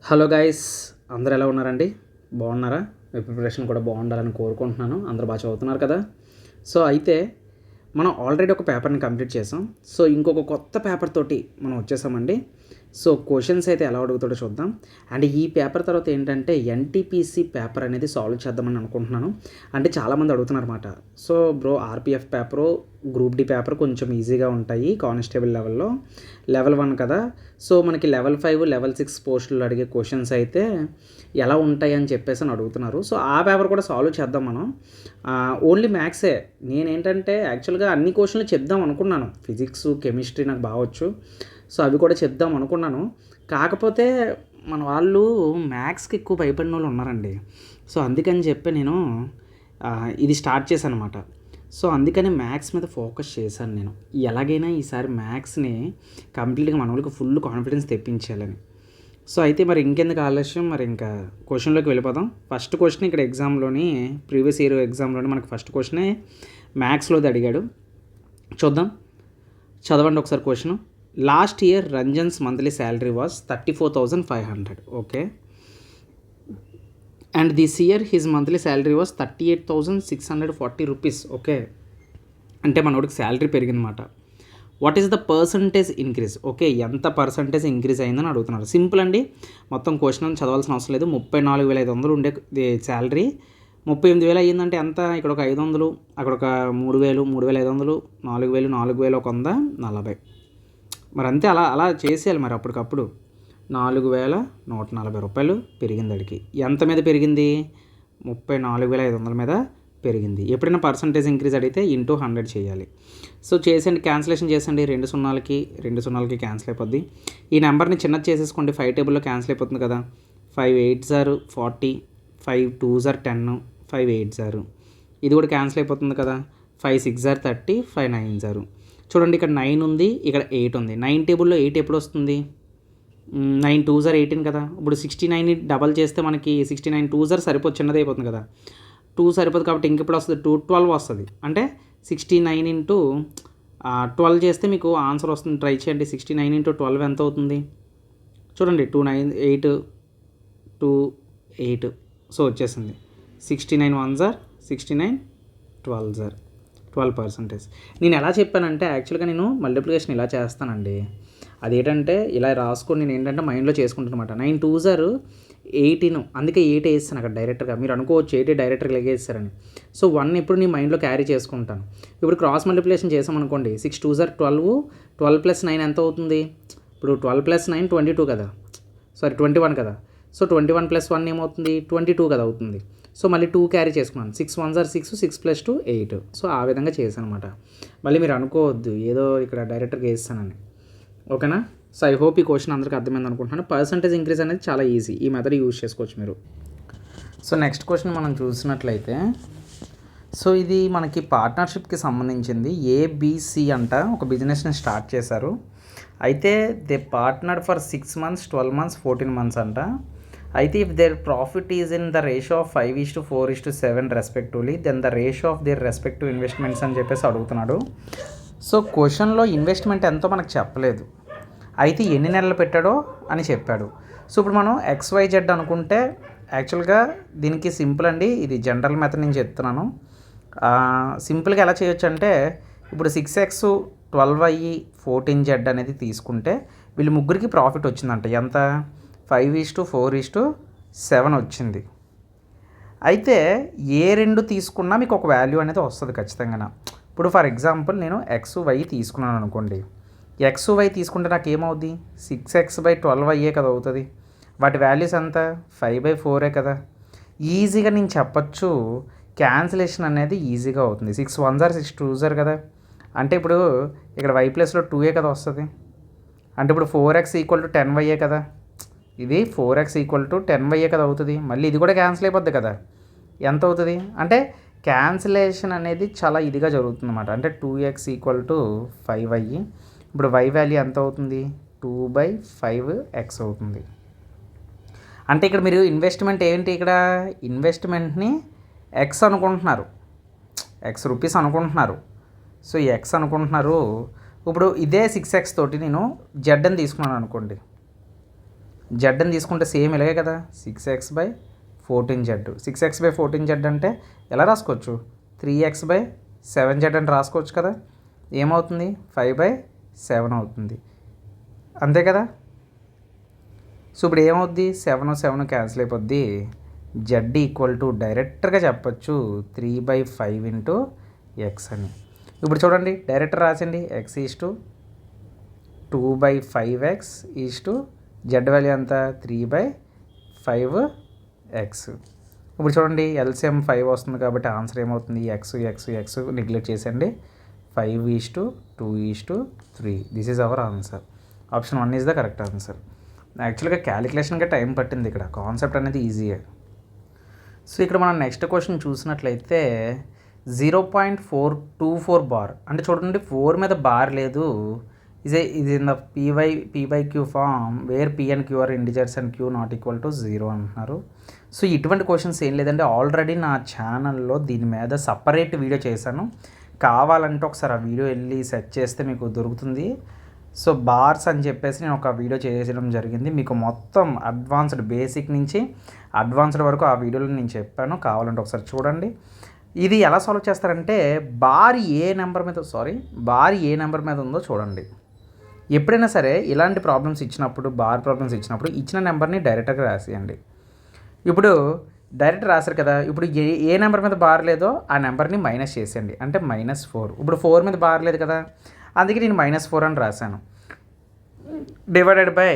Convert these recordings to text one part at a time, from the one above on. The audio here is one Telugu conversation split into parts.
హలో గైస్, అందరూ ఎలా ఉన్నారండి? బాగున్నారా? మీ ప్రిపరేషన్ కూడా బాగుండాలని కోరుకుంటున్నాను. అందరూ బాగా చదువుతున్నారు కదా? సో అయితే మనం ఆల్రెడీ ఒక పేపర్ని కంప్లీట్ చేసాం. సో ఇంకొక కొత్త పేపర్ తోటి మనం వచ్చేసామండి. సో క్వశ్చన్స్ అయితే ఎలా అడుగుతాడో చూద్దాం. అండ్ ఈ పేపర్ తర్వాత ఏంటంటే ఎన్టీపీసీ పేపర్ అనేది సాల్వ్ చేద్దామని అనుకుంటున్నాను. అంటే చాలామంది అడుగుతున్నారు అన్నమాట. So bro, RPF paper, group D paper కొంచెం ఈజీగా ఉంటాయి కానిస్టేబుల్ లెవెల్లో, లెవెల్ 1 కదా. సో మనకి లెవెల్ 5 లెవెల్ 6 పోస్టులు అడిగే క్వశ్చన్స్ అయితే ఎలా ఉంటాయి అని చెప్పేసి అని అడుగుతున్నారు. సో ఆ పేపర్ కూడా సాల్వ్ చేద్దాం మనం. ఓన్లీ మ్యాథ్సే. నేనేంటంటే యాక్చువల్గా అన్ని క్వశ్చన్లు చెప్దాం అనుకున్నాను. ఫిజిక్స్, కెమిస్ట్రీ నాకు బాగొచ్చు. సో అవి కూడా చెప్దాం అనుకున్నాను. కాకపోతే మన వాళ్ళు మ్యాథ్స్కి ఎక్కువ భయపడిన వాళ్ళు ఉన్నారండి. సో అందుకని చెప్పి నేను ఇది స్టార్ట్ చేశాను అనమాట. సో అందుకని మ్యాథ్స్ మీద ఫోకస్ చేశాను నేను. ఎలాగైనా ఈసారి మ్యాథ్స్ని కంప్లీట్గా మన వాళ్ళకి ఫుల్ కాన్ఫిడెన్స్ తెప్పించాలని. సో అయితే మరి ఇంకెందుకు ఆలస్యం, మరి ఇంకా క్వశ్చన్లోకి వెళ్ళిపోదాం. ఫస్ట్ క్వశ్చన్ ఇక్కడ ఎగ్జామ్లోని, ప్రీవియస్ ఇయర్ ఎగ్జామ్లోని మనకు ఫస్ట్ క్వశ్చనే మ్యాథ్స్లోది అడిగాడు. చూద్దాం, చదవండి ఒకసారి question. Last year Ranjan's monthly salary was 34,500. Okay. And this year his monthly salary was 38,640 rupees. Okay, అంటే మనోడికి శాలరీ పెరిగిందన్నమాట. What is the percentage increase? Okay, ఎంత పర్సంటేజ్ ఇంక్రీజ్ అయిందని అడుగుతున్నారు. సింపుల్ అండి, మొత్తం క్వశ్చన్ చదవాల్సిన అవసరం లేదు. 34,500 ఉండే శాలరీ 38,000 అయ్యిందంటే ఎంత? ఇక్కడ ఒక 500, అక్కడ ఒక 3,000, 3,500, 4,000, 4,000, ఒక 100, 40. మరి అంతే, అలా అలా చేసేయాలి మరి అప్పటికప్పుడు. 4,140 రూపాయలు పెరిగింది అడిగి. ఎంత మీద పెరిగింది? 34,500 మీద పెరిగింది. ఎప్పుడైనా పర్సంటేజ్ ఇంక్రీజ్ అడిగితే ఇంటూ 100 చేయాలి. సో చేసండి, క్యాన్సిలేషన్ చేసండి. 2 సున్నాలకి 2 సున్నాలకి క్యాన్సిల్ అయిపోద్ది. ఈ నెంబర్ని చిన్నది చేసేసుకోండి. 5 టేబుల్లో క్యాన్సిల్ అయిపోతుంది కదా. 5 8s are 40, 5 2s are 10, 5 8s are, ఇది కూడా క్యాన్సిల్ అయిపోతుంది కదా. 5 6s are 30, 5 9s are. చూడండి, ఇక్కడ 9 ఉంది, ఇక్కడ 8 ఉంది. 9 టేబుల్లో 8 ఎప్పుడు వస్తుంది? 9 2s are 18 కదా. ఇప్పుడు 69ని డబల్ చేస్తే మనకి 69 2s are సరిపోతుంది, చిన్నది అయిపోతుంది కదా. 2 సరిపోతుంది కాబట్టి ఇంకెప్పుడు వస్తుంది? 12 వస్తుంది. అంటే 69 ఇంటూ 12 చేస్తే మీకు ఆన్సర్ వస్తుంది. ట్రై చేయండి. 69 ఇంటూ 12 ఎంత అవుతుంది? చూడండి, 2 9 8 2 8. సో వచ్చేసింది 69 1s are 69 12s are 12%. నేను ఎలా చెప్పానంటే యాక్చువల్గా నేను మల్టిప్లికేషన్ ఇలా చేస్తానండి. అదేంటంటే ఇలా రాసుకొని నేను ఏంటంటే మైండ్లో చేసుకుంటాను అనమాట. 9 2s are 18, అందుకే 8 వేస్తాను అక్కడ డైరెక్ట్గా. మీరు అనుకోవచ్చు 8 డైరెక్ట్గా లెగేస్తారని. సో 1 ఎప్పుడు నేను మైండ్లో క్యారీ చేసుకుంటాను. ఇప్పుడు క్రాస్ మల్టిప్లికేషన్ చేసామనుకోండి, 6 2s are 12, 12 + 9 ఎంత అవుతుంది? ఇప్పుడు 12 + 9 22 కదా, సారీ 21 కదా. సో 21 + 1 ఏమవుతుంది? 22 కదా అవుతుంది. సో మళ్ళీ 2 క్యారీ చేసుకున్నాను. 6 1s are 6, 6 + 2 8. సో ఆ విధంగా చేశాను అనమాట. మళ్ళీ మీరు అనుకోవద్దు ఏదో ఇక్కడ డైరెక్ట్గా వేస్తానని. ఓకేనా? సో ఐ హోప్ ఈ క్వశ్చన్ అందరికీ అర్థమైంది అనుకుంటున్నాను. పర్సంటేజ్ ఇంక్రీజ్ అనేది చాలా ఈజీ, ఈ మెథడ్ యూజ్ చేసుకోవచ్చు మీరు. సో నెక్స్ట్ క్వశ్చన్ మనం చూసినట్లయితే, సో ఇది మనకి పార్ట్నర్షిప్కి సంబంధించింది. ఏబిసి అంట ఒక బిజినెస్ని స్టార్ట్ చేశారు. అయితే they partnered for 6 months, 12 months, 14 months అంట. అయితే if their profit is in the ratio of 5:4:7 respectively, then the ratio of their respective investments అని చెప్పేసి అడుగుతున్నాడు. సో క్వశ్చన్లో ఇన్వెస్ట్మెంట్ ఎంతో మనకు చెప్పలేదు, అయితే ఎన్ని నెలలు పెట్టాడో అని చెప్పాడు. సో ఇప్పుడు మనం XYZ అనుకుంటే యాక్చువల్గా దీనికి సింపుల్ అండి, ఇది జనరల్ మెథడ్ నేను చెప్తున్నాను. సింపుల్గా ఎలా చేయొచ్చు అంటే, ఇప్పుడు 6x 12y 14z అనేది తీసుకుంటే వీళ్ళు ముగ్గురికి ప్రాఫిట్ వచ్చిందంట. ఎంత? 5:4:7 వచ్చింది. అయితే ఏ రెండు తీసుకున్నా మీకు ఒక వాల్యూ అనేది వస్తుంది ఖచ్చితంగా. ఇప్పుడు ఫర్ ఎగ్జాంపుల్ నేను XY తీసుకున్నాను అనుకోండి. XY తీసుకుంటే నాకు ఏమవుద్ది? 6x/12y కదా అవుతుంది. వాటి వాల్యూస్ ఎంత? 5/4 కదా. ఈజీగా నేను చెప్పచ్చు, క్యాన్సిలేషన్ అనేది ఈజీగా అవుతుంది. 6 1s are 6 2s are కదా. అంటే ఇప్పుడు ఇక్కడ y ప్లస్లో 2a కదా వస్తుంది. అంటే ఇప్పుడు 4x = 10y కదా. ఇది 4x = 10y కదా అవుతుంది. మళ్ళీ ఇది కూడా క్యాన్సిల్ అయిపోద్ది కదా. ఎంత అవుతుంది? అంటే క్యాన్సిలేషన్ అనేది చాలా ఇదిగా జరుగుతుంది అన్నమాట. అంటే 2x = 5y. ఇప్పుడు y వాల్యూ ఎంత అవుతుంది? 2/5x అవుతుంది. అంటే ఇక్కడ మీరు ఇన్వెస్ట్మెంట్ ఏంటి? ఇక్కడ ఇన్వెస్ట్మెంట్ని x అనుకుంటున్నారు, x రూపీస్ అనుకుంటున్నారు. సో x అనుకుంటున్నారు. ఇప్పుడు ఇదే 6x తోటి నేను z అని తీసుకున్నాను అనుకోండి. జెడ్ని తీసుకుంటే సేమ్ ఇలాగే కదా, 6x/14z. 6x/14z అంటే ఎలా రాసుకోవచ్చు, 3x/7z అని రాసుకోవచ్చు కదా. ఏమవుతుంది, 5/7 అవుతుంది, అంతే కదా. సో ఇప్పుడు ఏమవుద్ది, 7 క్యాన్సిల్ అయిపోద్ది. జెడ్ ఈక్వల్ టు డైరెక్ట్గా చెప్పచ్చు 3/5 ఇంటూ ఎక్స్ అని. ఇప్పుడు చూడండి డైరెక్ట్ రాసండి, x is to 2/5x is to Z value ఎంత 3/5x. ఇప్పుడు చూడండి ఎల్సిఎం 5 వస్తుంది కాబట్టి ఆన్సర్ ఏమవుతుంది, ఎక్స్ నెగ్లెక్ట్ చేసండి, 5:2:3. This is our answer. Option 1 is the correct answer. యాక్చువల్గా క్యాలిక్యులేషన్గా టైం పట్టింది, ఇక్కడ కాన్సెప్ట్ అనేది ఈజీయే. సో ఇక్కడ మనం నెక్స్ట్ క్వశ్చన్ చూసినట్లయితే 0.424 బార్ అంటే చూడండి 4 మీద బార్ లేదు. ఇది in the p/q form where p and q are integers and q not equal to 0 అంటున్నారు. సో ఇటువంటి క్వశ్చన్స్ ఏం లేదంటే ఆల్రెడీ నా ఛానల్లో దీని మీద సపరేట్ వీడియో చేశాను, కావాలంటే ఒకసారి ఆ వీడియో వెళ్ళి సెర్చ్ చేస్తే మీకు దొరుకుతుంది. సో బార్స్ అని చెప్పేసి నేను ఒక వీడియో చేయడం జరిగింది, మీకు మొత్తం అడ్వాన్స్డ్ బేసిక్ నుంచి అడ్వాన్స్డ్ వరకు ఆ వీడియోలో నేను చెప్పాను, కావాలంటే ఒకసారి చూడండి. ఇది ఎలా సాల్వ్ చేస్తారంటే బార్ ఏ నెంబర్ మీద ఉందో చూడండి. ఎప్పుడైనా సరే ఇలాంటి ప్రాబ్లమ్స్ ఇచ్చినప్పుడు, బార్ ప్రాబ్లమ్స్ ఇచ్చినప్పుడు ఇచ్చిన నెంబర్ని డైరెక్ట్గా రాసేయండి. ఇప్పుడు డైరెక్ట్ రాశారు కదా, ఇప్పుడు ఏ నెంబర్ మీద బార్ లేదో ఆ నెంబర్ని మైనస్ చేసేయండి, అంటే -4. ఇప్పుడు 4 మీద బార్ లేదు కదా, అందుకే నేను -4 అని రాశాను. డివైడెడ్ బై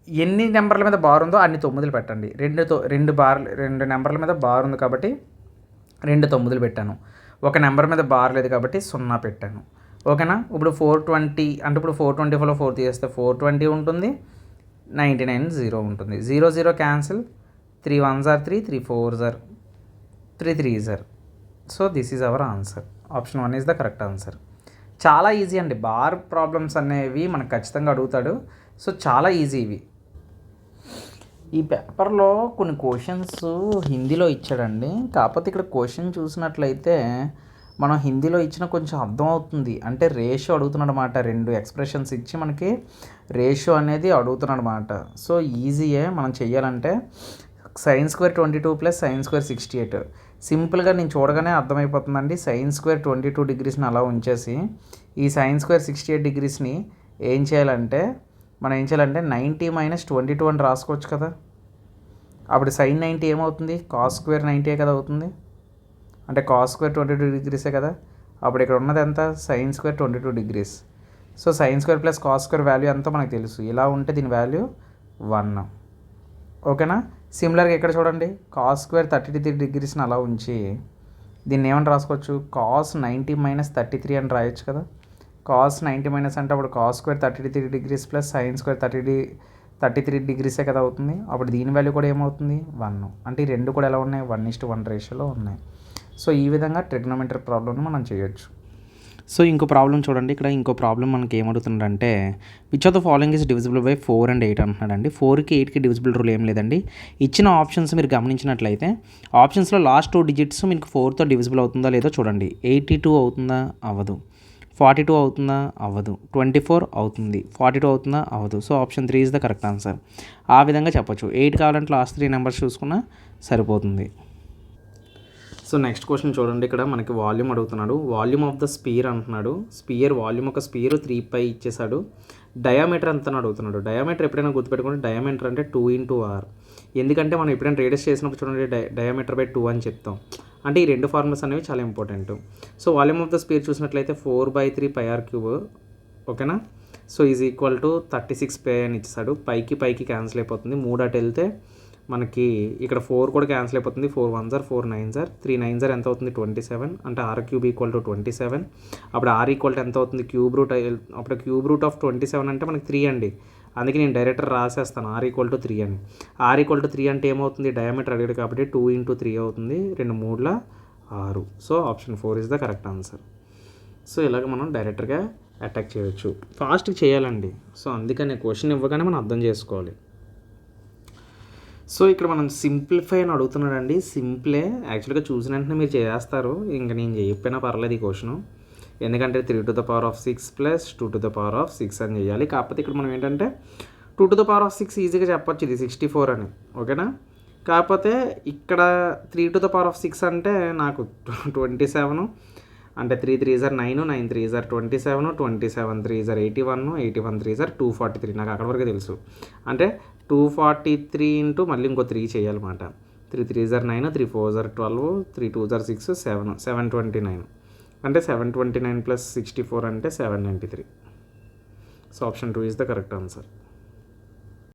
ఎన్ని నెంబర్ల మీద బార్ ఉందో అన్ని 9 పెట్టండి. రెండు నెంబర్ల మీద బార్ ఉంది కాబట్టి 2 9 పెట్టాను. ఒక నెంబర్ మీద బార్ లేదు కాబట్టి 0 పెట్టాను. ఓకేనా. ఇప్పుడు 420 అంటే ఇప్పుడు 424లో 4 తీసేస్తే 420 ఉంటుంది, 99 0 ఉంటుంది. 0 0 cancel, 3 1s are 3, 3 4s are 3 3s are. So this is our answer. Option 1 is the correct answer. చాలా ఈజీ అండి, బార్ ప్రాబ్లమ్స్ అనేవి మనకు ఖచ్చితంగా అడుగుతాడు. సో చాలా ఈజీ ఇవి. ఈ పేపర్లో కొన్ని క్వశ్చన్స్ హిందీలో ఇచ్చాడండి, కాకపోతే ఇక్కడ క్వశ్చన్ చూసినట్లయితే మనం హిందీలో ఇచ్చిన కొంచెం అర్థం అవుతుంది. అంటే రేషియో అడుగుతున్నాడు అనమాట, 2 ఎక్స్ప్రెషన్స్ ఇచ్చి మనకి రేషియో అనేది అడుగుతున్నాడు అనమాట. సో ఈజీయే మనం చెయ్యాలంటే. sin² 22 + sin² 68 సింపుల్గా నేను చూడగానే అర్థమైపోతుందండి. sin² 22 డిగ్రీస్ని అలా ఉంచేసి ఈ sin² 68 డిగ్రీస్ని ఏం చేయాలంటే 90 - 22 అని రాసుకోవచ్చు కదా. అప్పుడు sin 90 ఏమవుతుంది, cos² 90 కదా అవుతుంది, అంటే cos² 22 డిగ్రీసే కదా. అప్పుడు ఇక్కడ ఉన్నది ఎంత, sin² 22 degrees. So sin² + cos² value ఎంతో మనకు తెలుసు, ఇలా ఉంటే దీని వాల్యూ 1. ఓకేనా. సిమిలర్గా ఇక్కడ చూడండి cos² 33 డిగ్రీస్ని అలా ఉంచి దీన్ని ఏమని రాసుకోవచ్చు, cos 90 - 33 అని రాయొచ్చు కదా. cos 90 - అంటే అప్పుడు cos² 33 డిగ్రీస్ + sin² 33 డిగ్రీసే కదా అవుతుంది. అప్పుడు దీని వాల్యూ కూడా ఏమవుతుంది, 1. అంటే ఈ రెండు కూడా ఎలా ఉన్నాయి, 1:1 రేషియోలో ఉన్నాయి. సో ఈ విధంగా ట్రిగ్నోమెట్రిక్ ప్రాబ్లమ్ని మనం చేయొచ్చు. సో ఇంకో ప్రాబ్లం చూడండి, ఇక్కడ ఇంకో ప్రాబ్లం మనకి ఏమడుగుతున్నాడంటే which of the following is divisible by 4 and 8 అంటున్నాడండి. 4కి 8కి డివిజిబుల్ రూల్ ఏం లేదండి. ఇచ్చిన ఆప్షన్స్ మీరు గమనించినట్లయితే ఆప్షన్స్లో లాస్ట్ 2 డిజిట్స్ మీకు 4తో డివిజిబుల్ అవుతుందా లేదో చూడండి. 82 అవుతుందా, అవ్వదు. 42 అవుతుందా, అవ్వదు. 24 అవుతుంది. 42 అవుతుందా, అవ్వదు. So option 3 is the correct answer. ఆ విధంగా చెప్పొచ్చు. 8 కావాలంటే లాస్ట్ 3 నెంబర్స్ చూసుకున్నా సరిపోతుంది. సో నెక్స్ట్ క్వశ్చన్ చూడండి, ఇక్కడ మనకి వాల్యూమ్ అడుగుతున్నాడు. వాల్యూమ్ ఆఫ్ ద స్పియర్ అంటున్నాడు. వాల్యూమ్ ఒక స్పియర్ 3π ఇచ్చేసాడు. డయామీటర్ ఎంత అని అడుగుతున్నాడు. డయామీటర్ ఎప్పుడైనా గుర్తుపెట్టుకుంటే డయామీటర్ అంటే 2 × r. ఎందుకంటే మనం ఎప్పుడైనా రేడియస్ చేసినప్పుడు చూడండి డయామీటర్ బై 2 అని చెప్తాం. అంటే ఈ రెండు ఫార్ములాస్ అనేవి చాలా important. So volume of the spear చూసినట్లయితే 4/3 πr³. ఓకేనా. సో ఈజ్ ఈక్వల్ టు 36π అని ఇచ్చేసాడు. పైకి క్యాన్సిల్ అయిపోతుంది, 3 అటు వెళ్తే మనకి ఇక్కడ 4 కూడా క్యాన్సిల్ అయిపోతుంది. 4 1s are 4 9s are 3 9s are ఎంత అవుతుంది, 27. అంటే r³ = 27. అప్పుడు r = ఎంత అవుతుంది, క్యూబ్ రూట్. అప్పుడు క్యూబ్ రూట్ ఆఫ్ 27 అంటే మనకి 3 అండి. అందుకే నేను డైరెక్ట్ రాసేస్తాను r = 3 అని. r = 3 అంటే ఏమవుతుంది, డయామీటర్ అడిగాడు కాబట్టి 2 × 3 అవుతుంది, 2 3 6. So option 4 is the correct answer. So ఇలాగ మనం డైరెక్ట్గా అటాక్ చేయవచ్చు. ఫాస్ట్గా చేయాలండి. సో అందుకని క్వశ్చన్ ఇవ్వగానే మనం అర్థం చేసుకోవాలి. సో ఇక్కడ మనం సింప్లిఫై అని అడుగుతున్నాడండి. సింపులే యాక్చువల్గా చూసిన వెంటనే మీరు చేస్తారు, ఇంకా నేను చెప్పినా పర్లేదు ఈ క్వశ్చను. ఎందుకంటే 3 to the power of 6 + 2 to the power of 6 అని చేయాలి. కాకపోతే ఇక్కడ మనం ఏంటంటే 2⁶ ఈజీగా చెప్పొచ్చు ఇది 64 అని, ఓకేనా. కాకపోతే ఇక్కడ 3⁶ అంటే నాకు 27, అంటే 3 3 9, 9 3 27, 27 3 81, 81 3 243, నాకు అక్కడ వరకు తెలుసు. అంటే 243 ఇంటూ మళ్ళీ ఇంకో 3 చేయాలన్నమాట. 3 3 9, 3 4 12, 3 2 6 7, 729, అంటే 729 + 64 అంటే 793. So option 2 is the correct answer.